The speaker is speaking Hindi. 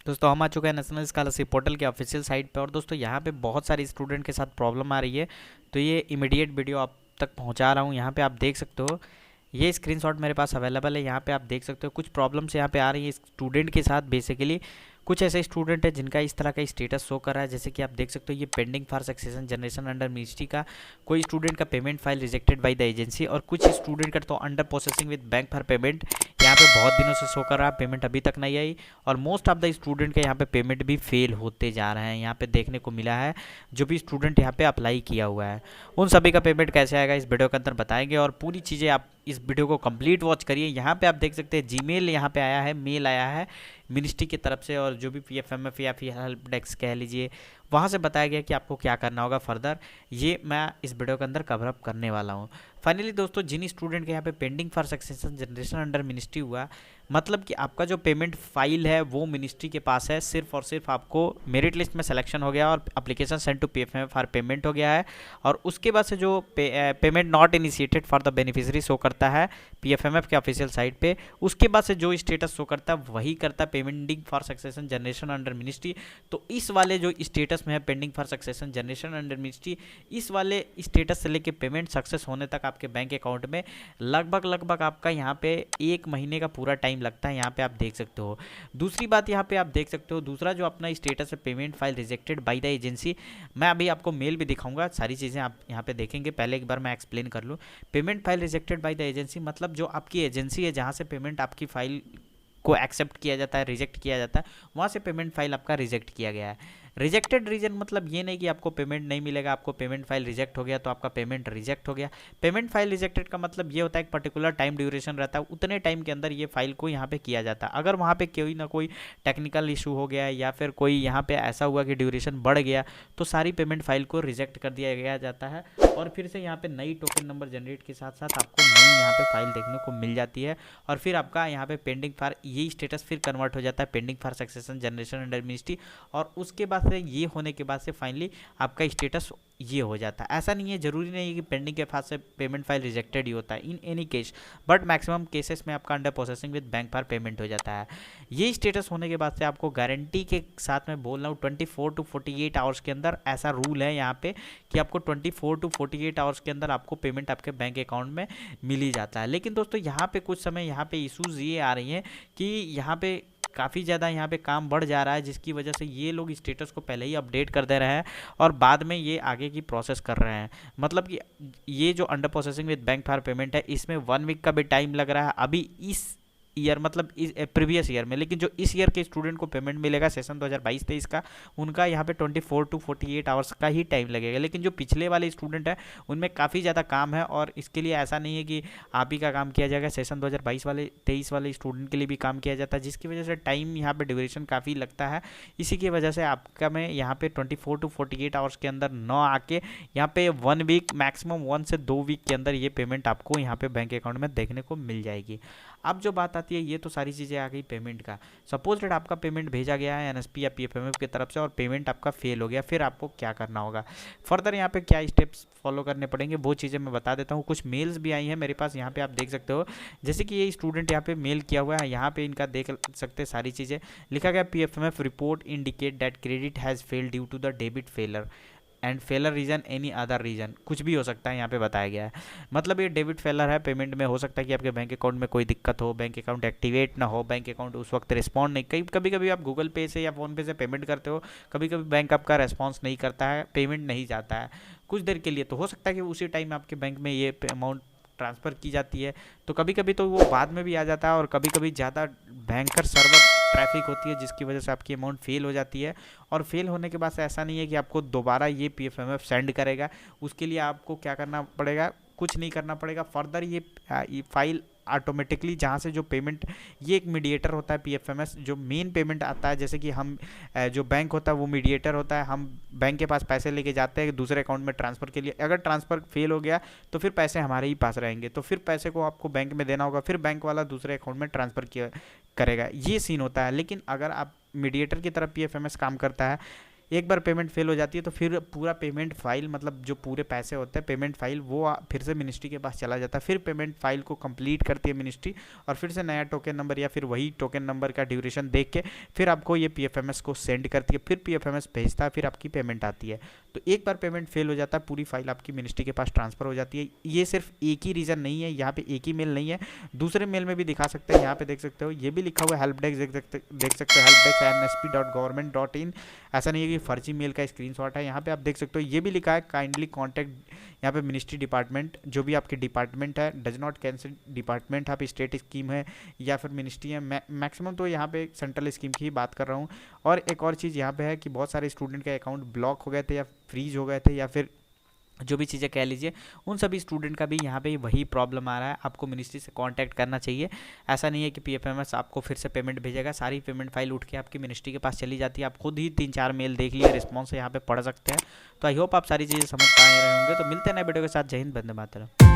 दोस्तों हम आ चुके हैं नेशनल स्कॉलरशिप पोर्टल के ऑफिशियल साइट पे। और दोस्तों यहाँ पे बहुत सारे स्टूडेंट के साथ प्रॉब्लम आ रही है, तो ये इमीडिएट वीडियो आप तक पहुँचा रहा हूँ। यहाँ पे आप देख सकते हो, ये स्क्रीनशॉट मेरे पास अवेलेबल है। यहाँ पे आप देख सकते हो कुछ प्रॉब्लम्स यहाँ पे आ रही है स्टूडेंट के साथ। बेसिकली कुछ ऐसे स्टूडेंट है जिनका इस तरह का स्टेटस शो कर रहा है, जैसे कि आप देख सकते हो ये pending for succession generation under ministry का कोई स्टूडेंट का payment file rejected by the agency, और कुछ स्टूडेंट का तो under processing with bank for payment यहाँ पे बहुत दिनों से शो कर रहा है, पेमेंट अभी तक नहीं आई। और मोस्ट ऑफ द स्टूडेंट के यहाँ पे पेमेंट भी फेल होते जा रहे हैं, यहाँ पे देखने को मिला है। जो भी स्टूडेंट यहाँ पे अप्लाई किया हुआ है उन सभी का पेमेंट कैसे आएगा इस वीडियो के अंदर बताएंगे, और पूरी चीज़ें आप इस वीडियो को कंप्लीट वॉच करिए। यहाँ पे आप देख सकते हैं जीमेल यहाँ पे आया है, मेल आया है मिनिस्ट्री की तरफ से, और जो भी पीएफएमएफ या फिर हेल्प डेस्क कह लीजिए, वहाँ से बताया गया कि आपको क्या करना होगा फर्दर। ये मैं इस वीडियो के अंदर कवर अप करने वाला हूँ। फाइनली दोस्तों, जिन स्टूडेंट के यहाँ पे pending for succession generation under ministry हुआ, मतलब कि आपका जो पेमेंट फाइल है वो मिनिस्ट्री के पास है, सिर्फ और सिर्फ आपको मेरिट लिस्ट में सिलेक्शन हो गया और application send to PFMF for payment हो गया है। और उसके बाद से जो payment not initiated for the beneficiary show करता है पीएफएमएफ के ऑफिशियल साइट पे, उसके बाद से जो स्टेटस शो करता है वही करता है payment pending for succession generation under ministry. तो इस वाले जो स्टेटस में है pending for succession generation under ministry, इस वाले स्टेटस से लेके पेमेंट सक्सेस होने तक आपके बैंक अकाउंट में लगभग आपका यहाँ पे 1 महीने का पूरा टाइम लगता है, यहाँ पे आप देख सकते हो। दूसरी बात यहाँ पे आप देख सकते हो, दूसरा जो अपना स्टेटस है payment file rejected by the agency, मैं अभी आपको मेल भी दिखाऊंगा, सारी चीज़ें आप यहाँ पे देखेंगे। पहले एक बार मैं एक्सप्लेन कर लूँ। Payment file rejected by the agency मतलब जो आपकी एजेंसी है जहाँ से पेमेंट आपकी फाइल को एक्सेप्ट किया जाता है, रिजेक्ट किया जाता है, वहाँ से पेमेंट फाइल आपका रिजेक्ट किया गया है। रिजेक्टेड रीजन मतलब ये नहीं कि आपको पेमेंट नहीं मिलेगा, आपको पेमेंट फाइल रिजेक्ट हो गया तो आपका पेमेंट रिजेक्ट हो गया। पेमेंट फाइल रिजेक्टेड का मतलब ये होता है एक पर्टिकुलर टाइम ड्यूरेशन रहता है, उतने टाइम के अंदर ये फाइल को यहाँ पे किया जाता है। अगर वहाँ पे कोई ना कोई टेक्निकल इशू हो गया या फिर कोई यहाँ पे ऐसा हुआ कि ड्यूरेशन बढ़ गया, तो सारी पेमेंट फाइल को रिजेक्ट कर दिया गया जाता है, और फिर से यहाँ पे नई टोकन नंबर जनरेट के साथ साथ आपको नई यहाँ पे फाइल देखने को मिल जाती है। और फिर आपका यहाँ पे पेंडिंग फॉर ये स्टेटस फिर कन्वर्ट हो जाता है pending for succession generation under ministry, और उसके बाद से ये होने के बाद से फाइनली आपका स्टेटस ये हो जाता है। ऐसा नहीं है, जरूरी नहीं है कि पेंडिंग के पास से पेमेंट फाइल रिजेक्टेड ही होता है in any case, but maximum cases में आपका under processing with bank for payment हो जाता है। ये स्टेटस होने के बाद से आपको गारंटी के साथ में बोल रहा हूँ 24 टू 48 आवर्स के अंदर, ऐसा रूल है यहाँ पे कि आपको 24 टू 48 आवर्स के अंदर आपको पेमेंट आपके बैंक अकाउंट में मिल ही जाता है। लेकिन दोस्तों यहाँ पे कुछ समय यहाँ पे इशूज़ ये आ रही हैं कि यहाँ पे काफ़ी ज़्यादा यहाँ पे काम बढ़ जा रहा है, जिसकी वजह से ये लोग स्टेटस को पहले ही अपडेट कर दे रहे हैं और बाद में ये आगे की प्रोसेस कर रहे हैं। मतलब कि ये जो under processing with bank for payment है, इसमें 1 वीक का भी टाइम लग रहा है अभी इस ईयर, मतलब इस प्रीवियस ईयर में। लेकिन जो इस ईयर के स्टूडेंट को पेमेंट मिलेगा सेशन 2022-23 का, उनका यहाँ पे 24 टू 48 आवर्स का ही टाइम लगेगा। लेकिन जो पिछले वाले स्टूडेंट है उनमें काफ़ी ज़्यादा काम है, और इसके लिए ऐसा नहीं है कि आप ही का काम किया जाएगा, सेशन 2022 वाले 23 वाले स्टूडेंट के लिए भी काम किया जाता है, जिसकी वजह से टाइम यहाँ पे ड्यूरेशन काफ़ी लगता है। इसी की वजह से आपका मैं यहाँ पे 24 टू 48 आवर्स के अंदर न आके यहाँ पे 1 वीक मैक्सिमम 1 से 2 वीक के अंदर ये पेमेंट आपको यहाँ पे बैंक अकाउंट में देखने को मिल जाएगी। अब जो बात आती है, ये तो सारी चीज़ें आ गई पेमेंट का। सपोज डेट आपका पेमेंट भेजा गया है एनएसपी या पीएफएमएफ की तरफ से और पेमेंट आपका फेल हो गया, फिर आपको क्या करना होगा, फर्दर यहाँ पे क्या स्टेप्स फॉलो करने पड़ेंगे, वो चीज़ें मैं बता देता हूँ। कुछ मेल्स भी आई हैं मेरे पास, यहाँ पे आप देख सकते हो, जैसे कि ये स्टूडेंट यहाँ पे मेल किया हुआ है, यहाँ पे इनका देख सकते हैं सारी चीज़ें। लिखा गया PFMF report indicate that credit has failed due to the debit failure and failure reason any other reason, कुछ भी हो सकता है यहाँ पे बताया गया है। मतलब ये डेबिट फेलर है, पेमेंट में हो सकता है कि आपके बैंक अकाउंट में कोई दिक्कत हो, बैंक अकाउंट एक्टिवेट ना हो, बैंक अकाउंट उस वक्त रिस्पॉन्ड नहीं, कभी कभी आप गूगल पे से या फ़ोन पे से पेमेंट करते हो, कभी कभी बैंक आपका रेस्पॉन्स नहीं करता है, पेमेंट नहीं जाता है कुछ देर के लिए, तो हो सकता है कि उसी टाइम आपके बैंक में ये अमाउंट ट्रांसफ़र की जाती है, तो कभी कभी तो वो बाद में भी आ जाता है, और कभी कभी ज़्यादा भयंकर सर्वर ट्रैफिक होती है जिसकी वजह से आपकी अमाउंट फेल हो जाती है। और फेल होने के बाद से ऐसा नहीं है कि आपको दोबारा ये पीएफएमएफ सेंड करेगा, उसके लिए आपको क्या करना पड़ेगा, कुछ नहीं करना पड़ेगा फर्दर। ये फाइल ऑटोमेटिकली जहाँ से जो पेमेंट, ये एक मीडिएटर होता है पीएफएमएस, जो मेन पेमेंट आता है, जैसे कि हम जो बैंक होता है वो मीडिएटर होता है, हम बैंक के पास पैसे लेके जाते हैं दूसरे अकाउंट में ट्रांसफ़र के लिए, अगर ट्रांसफ़र फेल हो गया तो फिर पैसे हमारे ही पास रहेंगे, तो फिर पैसे को आपको बैंक में देना होगा, फिर बैंक वाला दूसरे अकाउंट में ट्रांसफ़र किया करेगा, ये सीन होता है। लेकिन अगर आप मीडिएटर की तरफ पीएफएमएस काम करता है, एक बार पेमेंट फेल हो जाती है तो फिर पूरा पेमेंट फाइल, मतलब जो पूरे पैसे होते हैं पेमेंट फाइल, वो फिर से मिनिस्ट्री के पास चला जाता है। फिर पेमेंट फाइल को कंप्लीट करती है मिनिस्ट्री और फिर से नया टोकन नंबर या फिर वही टोकन नंबर का ड्यूरेशन देख के फिर आपको ये पीएफएमएस को सेंड करती है, फिर पीएफएमएस भेजता है, फिर आपकी पेमेंट आती है। तो एक बार पेमेंट फेल हो जाता है, पूरी फाइल आपकी मिनिस्ट्री के पास ट्रांसफर हो जाती है। ये सिर्फ एक ही रीज़न नहीं है, यहाँ पे एक ही मेल नहीं है, दूसरे मेल में भी दिखा सकते हैं। यहाँ पे देख सकते हो ये भी लिखा हुआ है हेल्प डेस्क, देख सकते हो हेल्प डेस्क nsp.government.in। ऐसा नहीं है कि फर्जी मेल का स्क्रीनशॉट है। यहाँ पे आप देख सकते हो ये भी लिखा है काइंडली कॉन्टैक्ट, यहाँ पे मिनिस्ट्री डिपार्टमेंट, जो भी आपके डिपार्टमेंट है, डज नॉट कैंसिल डिपार्टमेंट, आप स्टेट स्कीम है या फिर मिनिस्ट्री है, मैक्सिमम तो यहाँ पे सेंट्रल स्कीम की ही बात कर रहा हूँ। और एक और चीज़ यहाँ पे है कि बहुत सारे स्टूडेंट के अकाउंट ब्लॉक हो गए थे या फ्रीज हो गए थे या फिर जो भी चीज़ें कह लीजिए, उन सभी स्टूडेंट का भी यहाँ पे वही प्रॉब्लम आ रहा है। आपको मिनिस्ट्री से कांटेक्ट करना चाहिए। ऐसा नहीं है कि पीएफएमएस आपको फिर से पेमेंट भेजेगा, सारी पेमेंट फाइल उठ के आपकी मिनिस्ट्री के पास चली जाती है। आप खुद ही 3-4 मेल देख लिए, रिस्पॉन्स यहाँ पे पढ़ सकते हैं। तो आई होप आप सारी चीज़ें समझ पा रहे होंगे। तो मिलते हैं नए वीडियो के साथ। जय हिंद, वंदे मातरम।